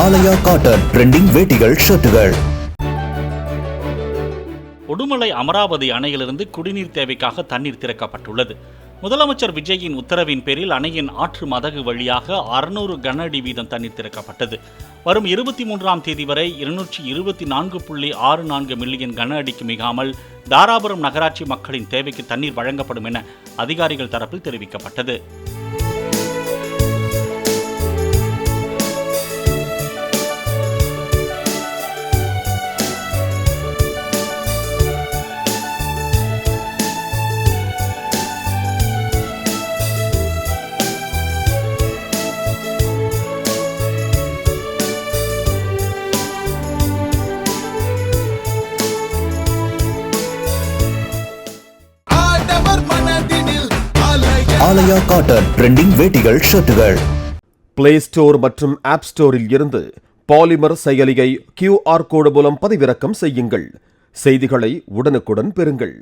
ஆலயா cotton trending வேட்டிகள், ஷர்ட்டுகள். Udumalai Amaravathi அணையிலிருந்து குடிநீர் தேவைக்காக தண்ணீர் திறக்கப்பட்டுள்ளது. முதலமைச்சர் விஜயின் உத்தரவின் பேரில் அணையின் ஆற்று மதகு வழியாக 600 கன அடி வீதம் தண்ணீர் திறக்கப்பட்டது. வரும் 23ஆம் தேதி வரை 224.64 மில்லியன் கன அடிக்கு மிகாமல் தாராபுரம் நகராட்சி மக்களின் தேவைக்கு தண்ணீர் வழங்கப்படும் என அதிகாரிகள் தரப்பில் தெரிவிக்கப்பட்டது. ஆலயா காட்டன் ட்ரெண்டிங் வேட்டிகள், ஷர்ட்டுகள். பிளே ஸ்டோர் மற்றும் ஆப் ஸ்டோரில் இருந்து பாலிமர் செயலியை QR கோடு மூலம் பதிவிறக்கம் செய்யுங்கள். செய்திகளை உடனுக்குடன் பெறுங்கள்.